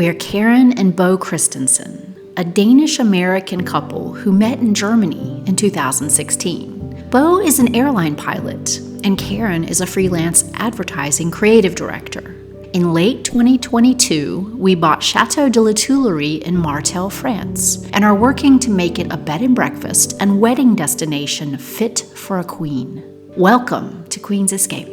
We're Karen and Bo Christensen, a Danish-American couple who met in Germany in 2016. Bo is an airline pilot, and Karen is a freelance advertising creative director. In late 2022, we bought Chateau de la Tuileries in Martel, France, and are working to make it a bed and breakfast and wedding destination fit for a queen. Welcome to Queen's Escape.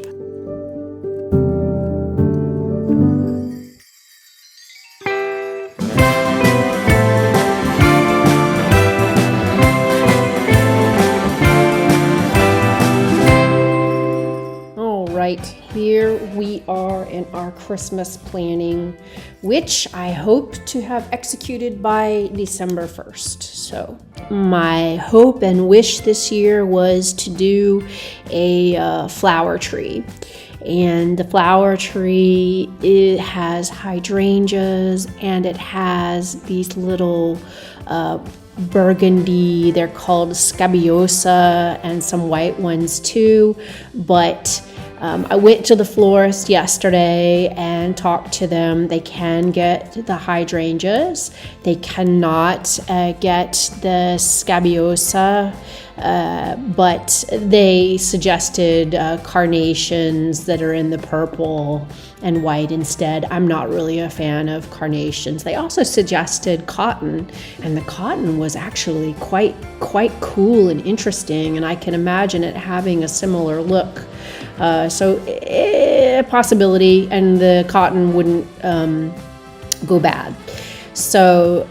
Here we are in our Christmas planning, which I hope to have executed by December 1st. So my hope and wish this year was to do a flower tree. And the flower tree, it has hydrangeas and it has these little burgundy, they're called scabiosa, and some white ones too. But I went to the florist yesterday and talked to them. They can get the hydrangeas. They cannot get the scabiosa, but they suggested carnations that are in the purple and white instead. I'm not really a fan of carnations. They also suggested cotton, and the cotton was actually quite cool and interesting, and I can imagine it having a similar look. So a possibility, and the cotton wouldn't go bad. So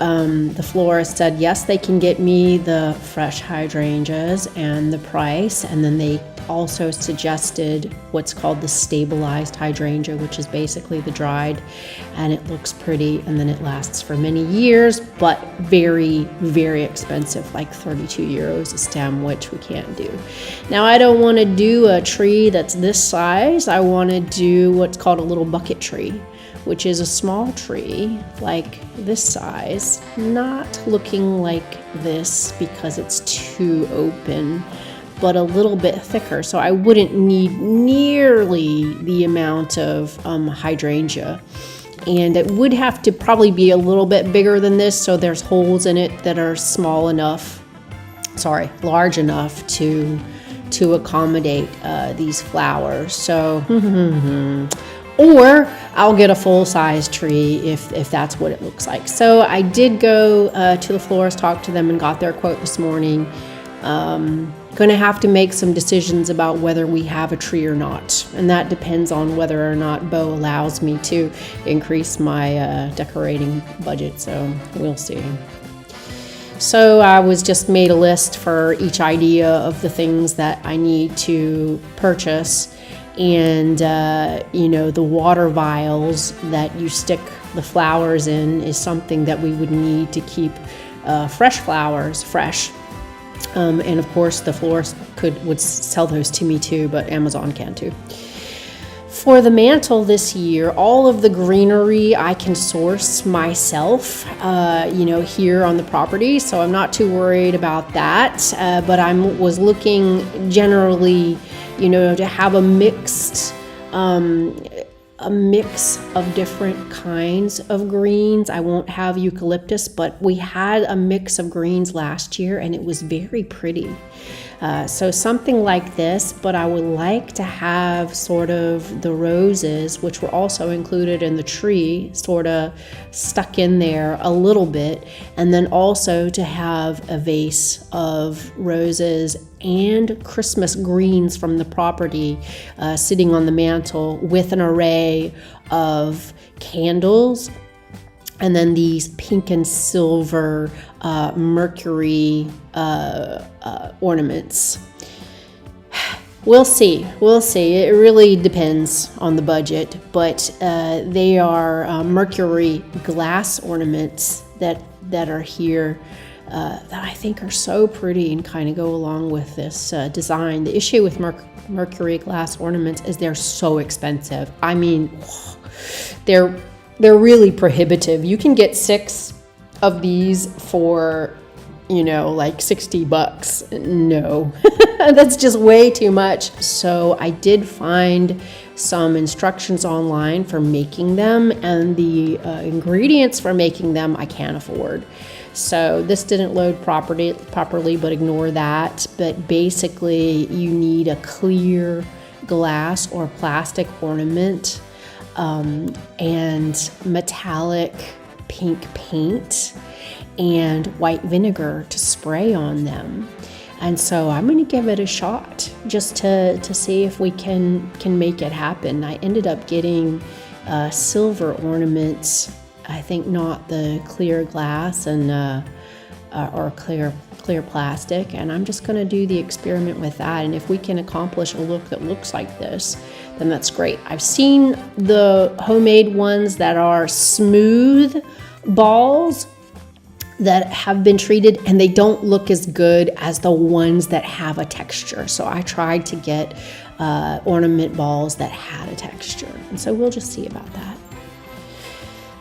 the florist said, yes, they can get me the fresh hydrangeas and the price. And then they also suggested what's called the stabilized hydrangea, which is basically the dried, and it looks pretty and then it lasts for many years, but very, very expensive, like 32 euros a stem, which we can't do. Now, I don't want to do a tree that's this size. I want to do what's called a little bucket tree, which is a small tree like this size, not looking like this because it's too open, but a little bit thicker. So I wouldn't need nearly the amount of hydrangea. And it would have to probably be a little bit bigger than this, so there's holes in it that are large enough to accommodate these flowers. So or I'll get a full-size tree if that's what it looks like. So I did go to the florist, talk to them, and got their quote this morning. Going to have to make some decisions about whether we have a tree or not, and that depends on whether or not Bo allows me to increase my decorating budget, so we'll see. So I was just made a list for each idea of the things that I need to purchase. And, the water vials that you stick the flowers in is something that we would need to keep fresh flowers fresh. And of course, the florist would sell those to me too, but Amazon can too. For the mantle this year, all of the greenery I can source myself, here on the property, so I'm not too worried about that. But I was looking generally, to have a mix of different kinds of greens. I won't have eucalyptus, but we had a mix of greens last year and it was very pretty. So something like this, but I would like to have sort of the roses, which were also included in the tree, sort of stuck in there a little bit, and then also to have a vase of roses and Christmas greens from the property sitting on the mantle with an array of candles, and then these pink and silver Mercury ornaments. We'll see. It really depends on the budget, but they are Mercury Glass ornaments that are here that I think are so pretty and kind of go along with this design. The issue with Mercury Glass ornaments is they're so expensive. I mean, they're really prohibitive. You can get 6 of these for like $60. No, that's just way too much. So I did find some instructions online for making them, and the ingredients for making them I can't afford. So this didn't load properly, but ignore that. But basically you need a clear glass or plastic ornament, and metallic pink paint and white vinegar to spray on them. And so I'm going to give it a shot just to see if we can make it happen. I ended up getting silver ornaments, I think not the clear glass and or clear plastic, and I'm just going to do the experiment with that. And if we can accomplish a look that looks like this, then that's great. I've seen the homemade ones that are smooth balls that have been treated, and they don't look as good as the ones that have a texture. So I tried to get ornament balls that had a texture, and so we'll just see about that.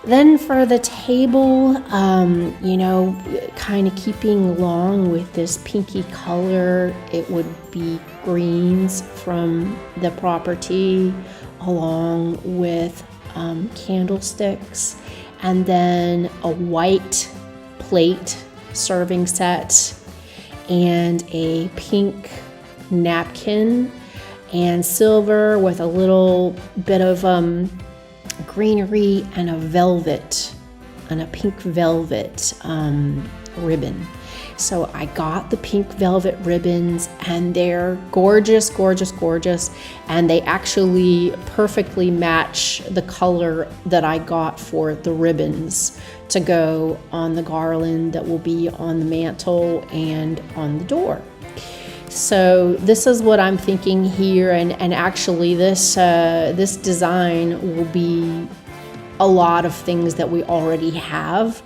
Then for the table, kind of keeping along with this pinky color, it would be greens from the property along with candlesticks, and then a white plate serving set and a pink napkin, and silver with a little bit of greenery and a pink velvet ribbon. So I got the pink velvet ribbons, and they're gorgeous, gorgeous, gorgeous. And they actually perfectly match the color that I got for the ribbons to go on the garland that will be on the mantle and on the door. So this is what I'm thinking here, and actually this design will be a lot of things that we already have,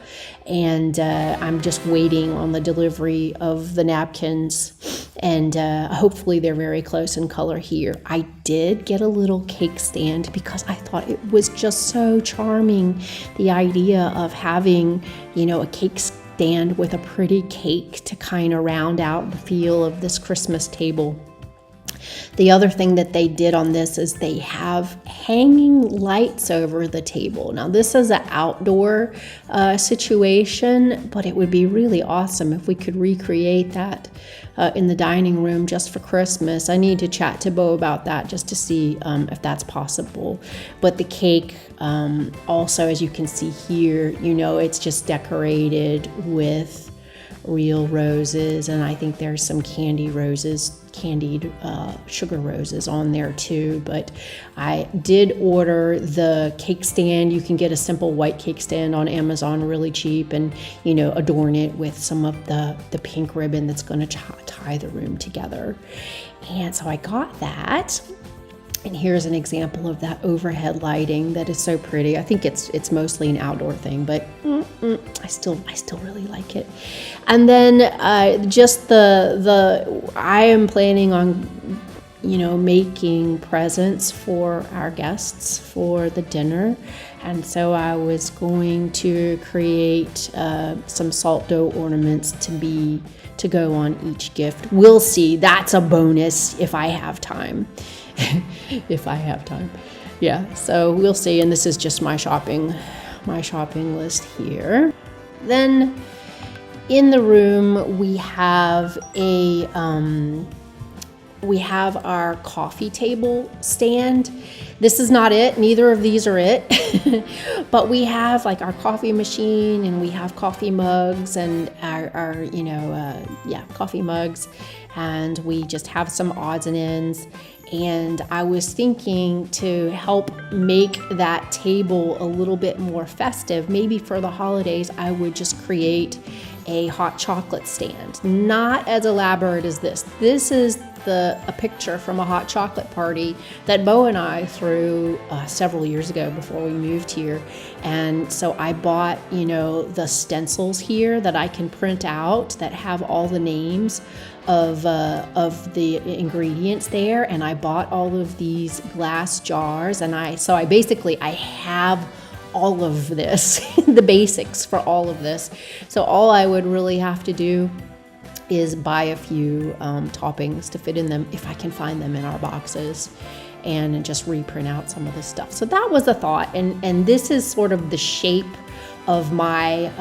and I'm just waiting on the delivery of the napkins, and hopefully they're very close in color here. I did get a little cake stand because I thought it was just so charming, the idea of having, a cake stand with a pretty cake to kind of round out the feel of this Christmas table. The other thing that they did on this is they have hanging lights over the table. Now this is an outdoor situation, but it would be really awesome if we could recreate that in the dining room just for Christmas. I need to chat to Beau about that just to see if that's possible. But the cake also, as you can see here, it's just decorated with real roses, and I think there's some candied sugar roses on there too. But I did order the cake stand. You can get a simple white cake stand on Amazon really cheap, and adorn it with some of the pink ribbon that's going to tie the room together. And so I got that. And here's an example of that overhead lighting that is so pretty. I think it's mostly an outdoor thing, but I still really like it. And then just I am planning on making presents for our guests for the dinner. And so I was going to create some salt dough ornaments to go on each gift. We'll see. That's a bonus if I have time. Yeah, so we'll see. And this is just my shopping list here. Then in the room we have our coffee table stand. This is not it. Neither of these are it. But we have like our coffee machine, and we have coffee mugs, and our coffee mugs, and we just have some odds and ends. And I was thinking to help make that table a little bit more festive, maybe for the holidays, I would just create a hot chocolate stand. Not as elaborate as this. This is a picture from a hot chocolate party that Beau and I threw several years ago before we moved here. And so I bought, the stencils here that I can print out that have all the names of the ingredients there, and I bought all of these glass jars, and I have all of this, the basics for all of this. So all I would really have to do is buy a few toppings to fit in them, if I can find them in our boxes, and just reprint out some of this stuff. So that was a thought, and this is sort of the shape of my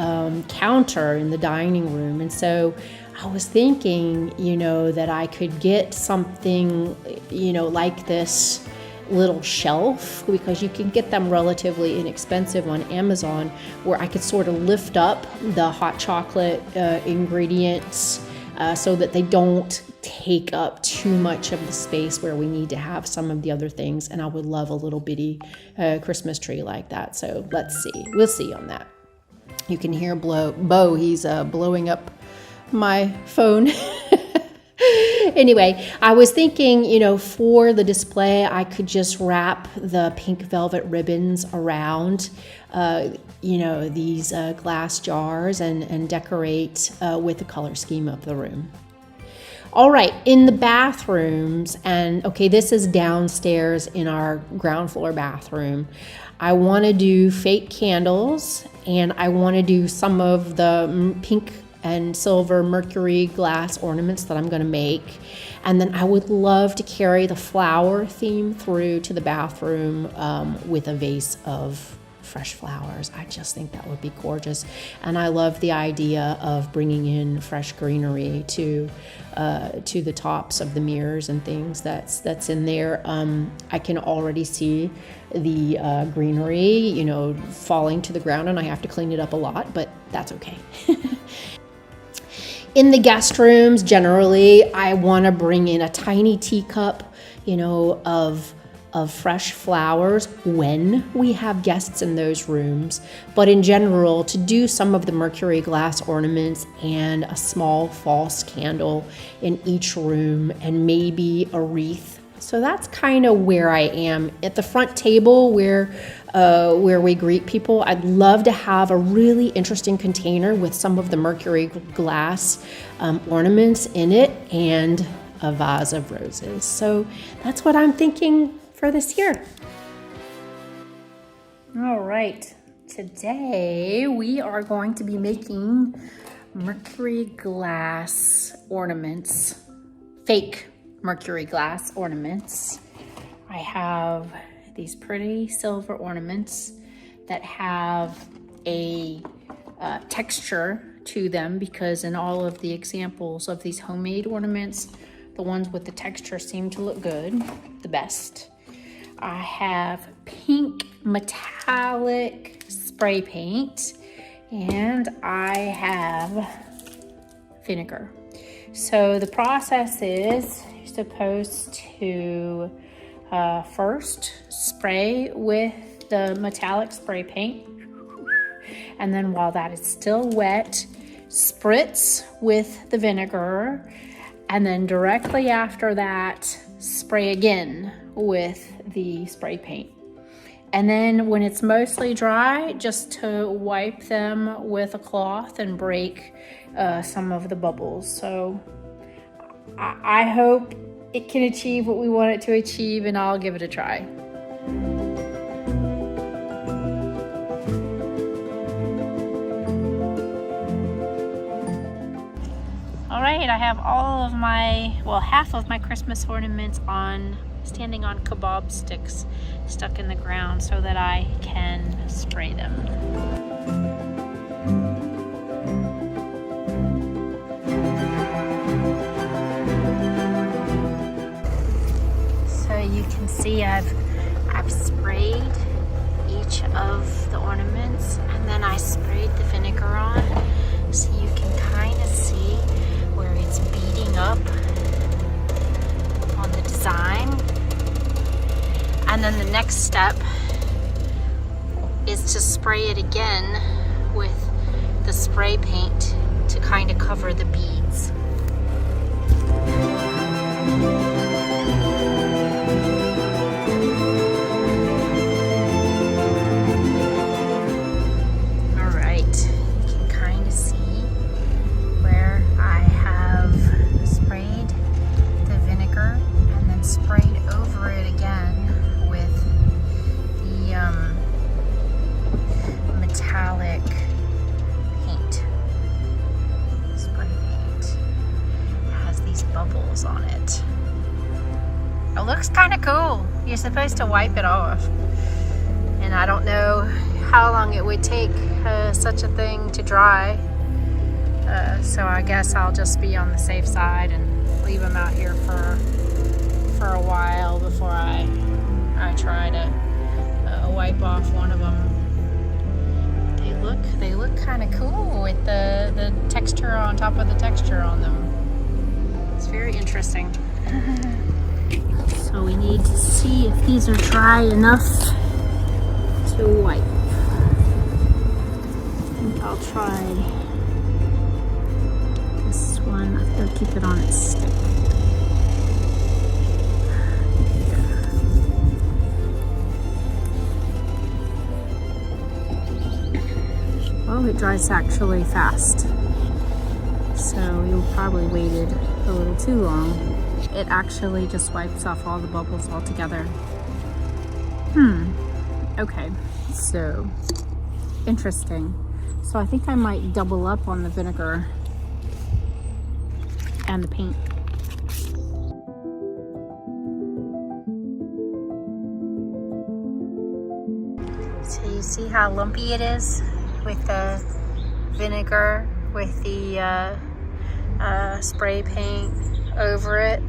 counter in the dining room. And so I was thinking, you know, that I could get something, you know, like this little shelf, because you can get them relatively inexpensive on Amazon, where I could sort of lift up the hot chocolate ingredients so that they don't take up too much of the space where we need to have some of the other things. And I would love a little bitty Christmas tree like that. So let's see. We'll see on that. You can hear Bo, he's blowing up my phone. Anyway, I was thinking, you know, for the display, I could just wrap the pink velvet ribbons around, you know, these glass jars and decorate with the color scheme of the room. All right, in the bathrooms, and okay, this is downstairs in our ground floor bathroom. I want to do fake candles, and I want to do some of the pink and silver Mercury glass ornaments that I'm going to make. And then I would love to carry the flower theme through to the bathroom with a vase of fresh flowers. I just think that would be gorgeous. And I love the idea of bringing in fresh greenery to the tops of the mirrors and things that's in there. I can already see the greenery, you know, falling to the ground, and I have to clean it up a lot, but that's okay. In the guest rooms, generally, I want to bring in a tiny teacup, you know, of fresh flowers when we have guests in those rooms. But in general, to do some of the Mercury glass ornaments and a small false candle in each room, and maybe a wreath. So that's kind of where I am. At the front table where we greet people, I'd love to have a really interesting container with some of the Mercury glass ornaments in it, and a vase of roses. So that's what I'm thinking for this year. All right, today we are going to be making Mercury glass ornaments, fake Mercury glass ornaments. I have these pretty silver ornaments that have a texture to them, because in all of the examples of these homemade ornaments, the ones with the texture seem to look good, the best. I have pink metallic spray paint, and I have vinegar. So the process is, you're supposed to first spray with the metallic spray paint, and then while that is still wet, spritz with the vinegar, and then directly after that, spray again with the spray paint. And then when it's mostly dry, just to wipe them with a cloth and break some of the bubbles. So I hope it can achieve what we want it to achieve, and I'll give it a try. All right, I have all of my, well, half of my Christmas ornaments standing on kebab sticks stuck in the ground so that I can spray them. So you can see I've sprayed each of the ornaments, and then I sprayed the vinegar on, so you can kind of see where it's beading up on the design. And then the next step is to spray it again with the spray paint to kind of cover the beads. All right, you can kind of see where I have sprayed the vinegar and then sprayed over it again with bubbles on it. It looks kind of cool. You're supposed to wipe it off. And I don't know how long it would take such a thing to dry. So I guess I'll just be on the safe side and leave them out here for a while before I try to wipe off one of them. They look kind of cool with the texture on top of the texture on them. It's very interesting. So we need to see if these are dry enough to wipe. I think I'll try this one. I think I'll keep it on its stick. Oh, it dries actually fast. So you probably waited a little too long. It actually just wipes off all the bubbles altogether. Okay, so interesting. So I think I might double up on the vinegar and the paint. So you see how lumpy it is with the vinegar, with the spray paint over it.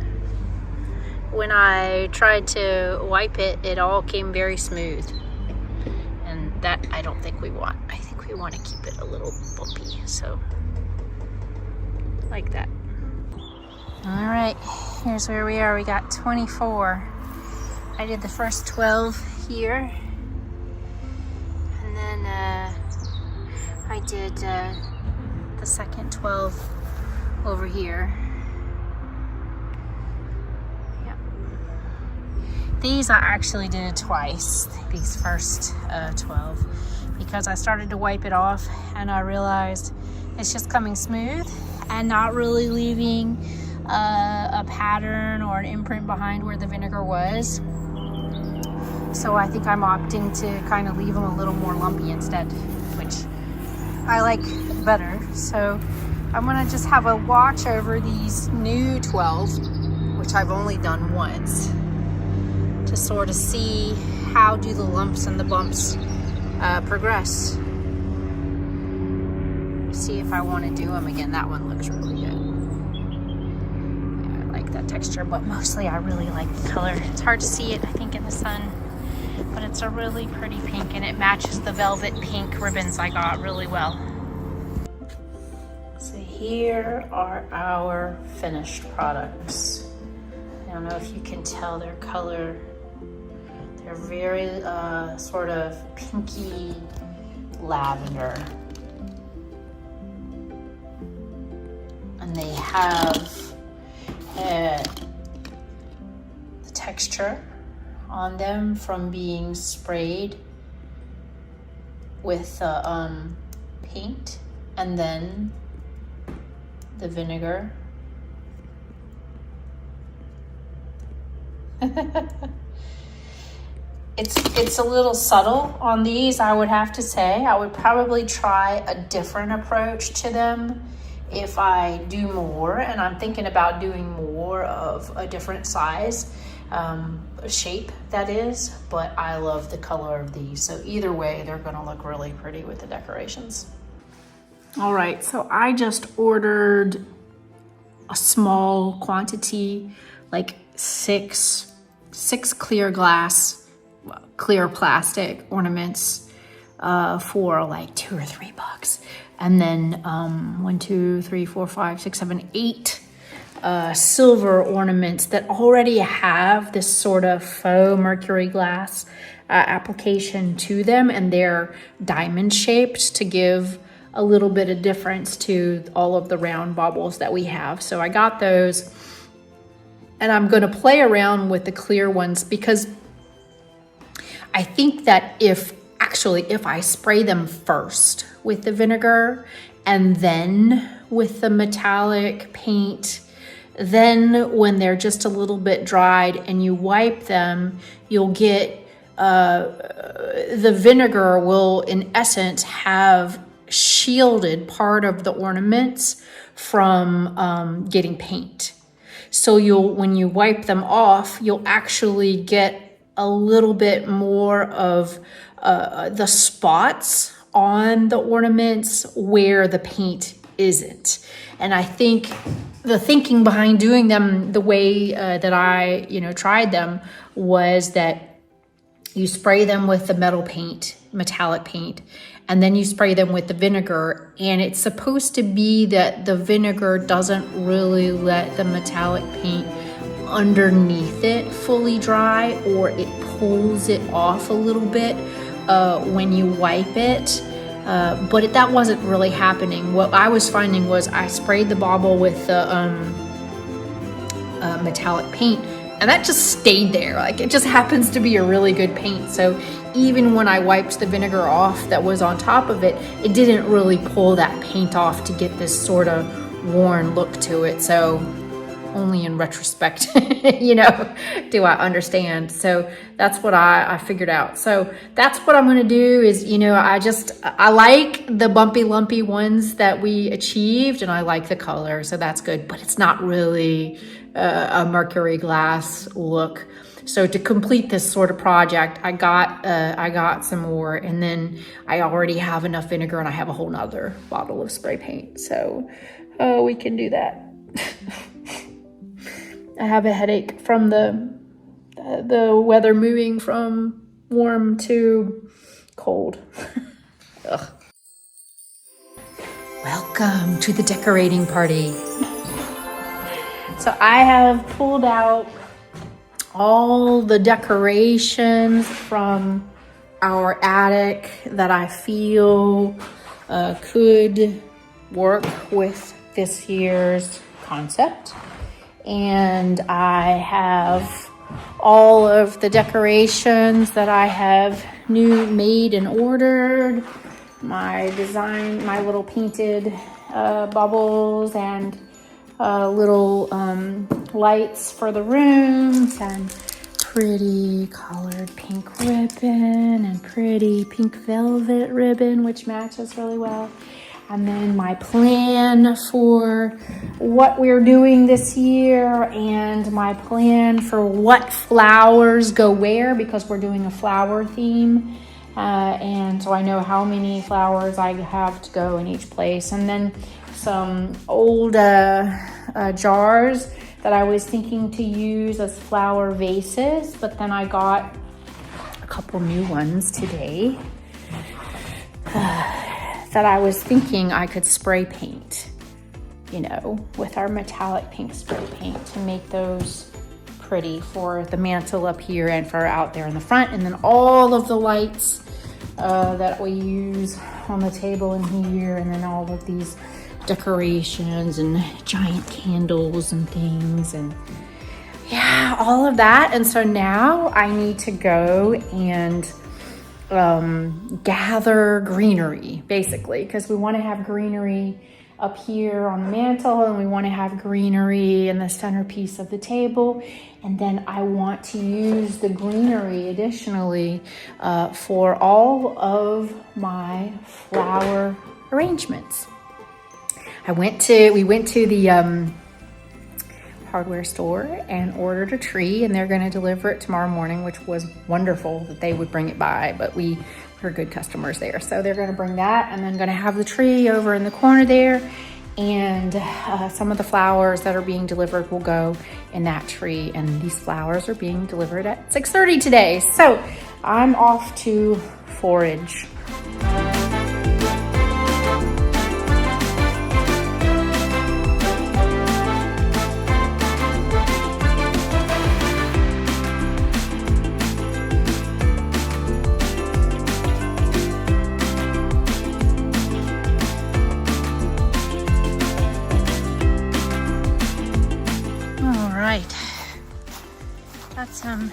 When I tried to wipe it, it all came very smooth. And that I don't think we want. I think we want to keep it a little bumpy, so like that. All right, here's where we are. We got 24. I did the first 12 here. And then I did the second 12 over here. These I actually did twice, these first 12, because I started to wipe it off and I realized it's just coming smooth and not really leaving a pattern or an imprint behind where the vinegar was. So I think I'm opting to kind of leave them a little more lumpy instead, which I like better. So I'm gonna just have a watch over these new 12, which I've only done once, to sort of see how do the lumps and the bumps progress. See if I want to do them again. That one looks really good. Yeah, I like that texture, but mostly I really like the color. It's hard to see it, I think, in the sun, but it's a really pretty pink and it matches the velvet pink ribbons I got really well. So here are our finished products. I don't know if you can tell their color. They're very sort of pinky lavender. And they have the texture on them from being sprayed with paint and then the vinegar. It's a little subtle on these, I would have to say. I would probably try a different approach to them if I do more, and I'm thinking about doing more of a different size, shape that is, but I love the color of these. So either way, they're gonna look really pretty with the decorations. All right, so I just ordered a small quantity, like six clear glass, clear plastic ornaments for like $2 or $3. And then 1, 2, 3, 4, 5, 6, 7, 8 silver ornaments that already have this sort of faux Mercury Glass application to them, and they're diamond shaped to give a little bit of difference to all of the round baubles that we have. So I got those, and I'm going to play around with the clear ones because I think that if I spray them first with the vinegar and then with the metallic paint, then when they're just a little bit dried and you wipe them, you'll get the vinegar will in essence have shielded part of the ornaments from getting paint. So when you wipe them off, you'll actually get a little bit more of the spots on the ornaments where the paint isn't. And I think the thinking behind doing them the way that I, tried them was that you spray them with the metallic paint, and then you spray them with the vinegar. And it's supposed to be that the vinegar doesn't really let the metallic paint underneath it fully dry, or it pulls it off a little bit when you wipe it. But that wasn't really happening. What I was finding was I sprayed the bauble with the metallic paint, and that just stayed there. Like, it just happens to be a really good paint. So even when I wiped the vinegar off that was on top of it, it didn't really pull that paint off to get this sort of worn look to it. So only in retrospect, do I understand. So that's what I figured out. So that's what I'm gonna do is, I like the bumpy, lumpy ones that we achieved, and I like the color, so that's good, but it's not really a Mercury Glass look. So to complete this sort of project, I got some more, and then I already have enough vinegar, and I have a whole nother bottle of spray paint. So we can do that. I have a headache from the weather moving from warm to cold. Ugh. Welcome to the decorating party. So I have pulled out all the decorations from our attic that I feel could work with this year's concept. And I have all of the decorations that I have made and ordered, my little painted bubbles, and little lights for the rooms, and pretty colored pink ribbon and pretty pink velvet ribbon, which matches really well. And then my plan for what we're doing this year, and my plan for what flowers go where, because we're doing a flower theme. And so I know how many flowers I have to go in each place. And then some old jars that I was thinking to use as flower vases, but then I got a couple new ones today. That I was thinking I could spray paint, with our metallic pink spray paint, to make those pretty for the mantle up here and for out there in the front. And then all of the lights that we use on the table in here, and then all of these decorations and giant candles and things, and yeah, all of that. And so now I need to go and gather greenery, basically, because we want to have greenery up here on the mantle, and we want to have greenery in the centerpiece of the table. And then I want to use the greenery additionally for all of my flower arrangements. We went to the hardware store and ordered a tree, and they're going to deliver it tomorrow morning, which was wonderful that they would bring it by, but we're good customers there. So they're going to bring that, and then going to have the tree over in the corner there, and some of the flowers that are being delivered will go in that tree. And these flowers are being delivered at 6:30 today. So I'm off to forage. Got some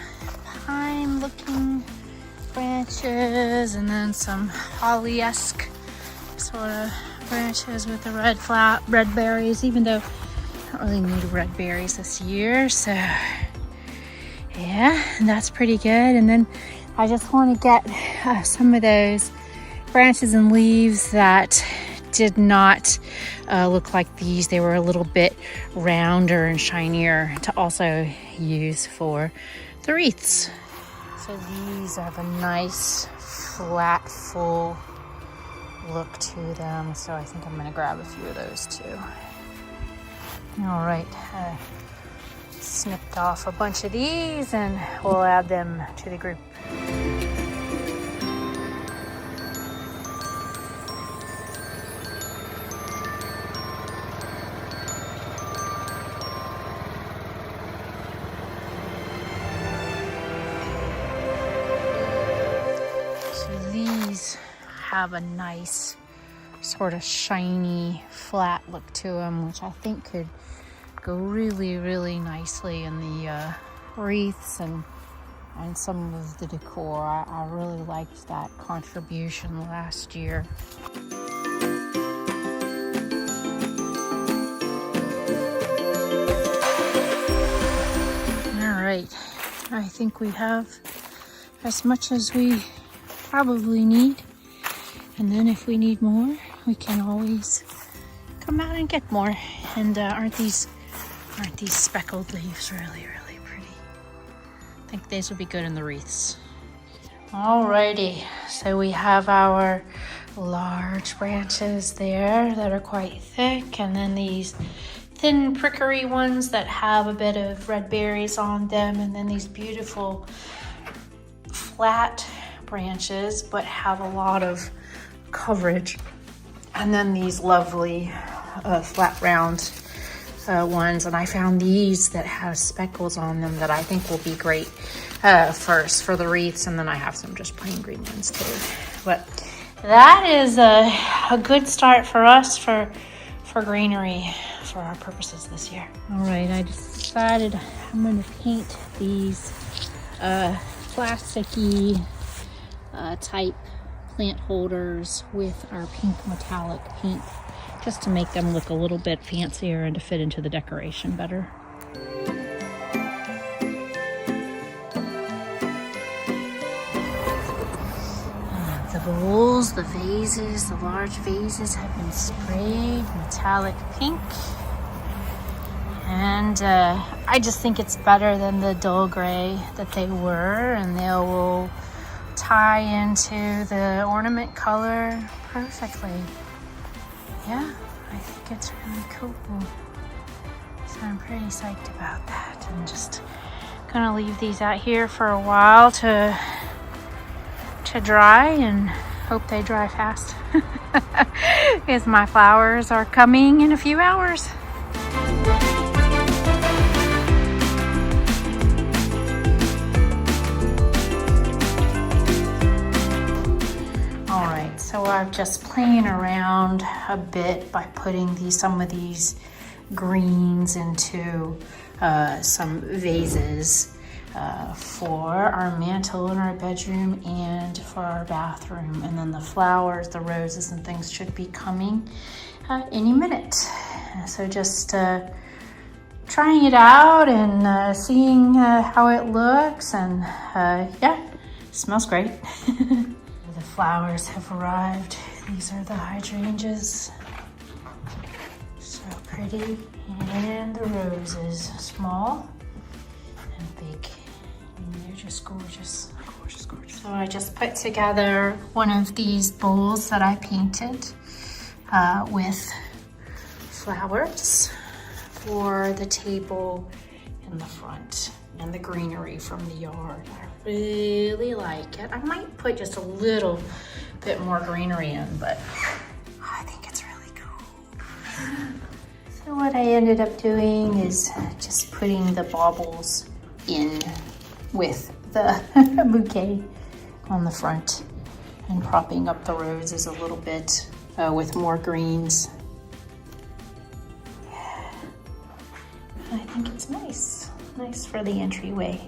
pine looking branches, and then some holly-esque sort of branches with the red berries, even though I don't really need red berries this year. So yeah, and that's pretty good. And then I just want to get some of those branches and leaves that did not look like these. They were a little bit rounder and shinier to also use for the wreaths. So these have a nice flat, full look to them. So I think I'm gonna grab a few of those too. All right, snipped off a bunch of these and we'll add them to the group. Have a nice sort of shiny flat look to them, which I think could go really, really nicely in the wreaths and some of the decor. I really liked that contribution last year. All right, I think we have as much as we probably need. And then if we need more, we can always come out and get more. And aren't these speckled leaves really, really pretty? I think these would be good in the wreaths. Alrighty, so we have our large branches there that are quite thick, and then these thin prickly ones that have a bit of red berries on them, and then these beautiful flat branches but have a lot of coverage, and then these lovely flat round ones. And I found these that have speckles on them that I think will be great first for the wreaths, and then I have some just plain green ones too. But that is a good start for us for greenery for our purposes this year. All right, I decided I'm going to paint these plasticky type plant holders with our pink metallic paint, just to make them look a little bit fancier and to fit into the decoration better. The bowls, the vases, the large vases have been sprayed metallic pink. And I just think it's better than the dull gray that they were, and they will tie into the ornament color perfectly. Yeah, I think it's really cool. So I'm pretty psyched about that. I'm just gonna leave these out here for a while to dry, and hope they dry fast because my flowers are coming in a few hours. So I'm just playing around a bit by putting some of these greens into some vases for our mantle in our bedroom and for our bathroom. And then the flowers, the roses and things should be coming any minute. So just trying it out and seeing how it looks, and yeah, it smells great. The flowers have arrived. These are the hydrangeas. So pretty. And the roses, small and big. And they're just gorgeous. Gorgeous, gorgeous. So I just put together one of these bowls that I painted with flowers for the table in the front and the greenery from the yard. I really like it. I might put just a little bit more greenery in, but I think it's really cool. So what I ended up doing is just putting the baubles in with the bouquet on the front and propping up the roses a little bit with more greens. Yeah. I think it's nice. Nice for the entryway.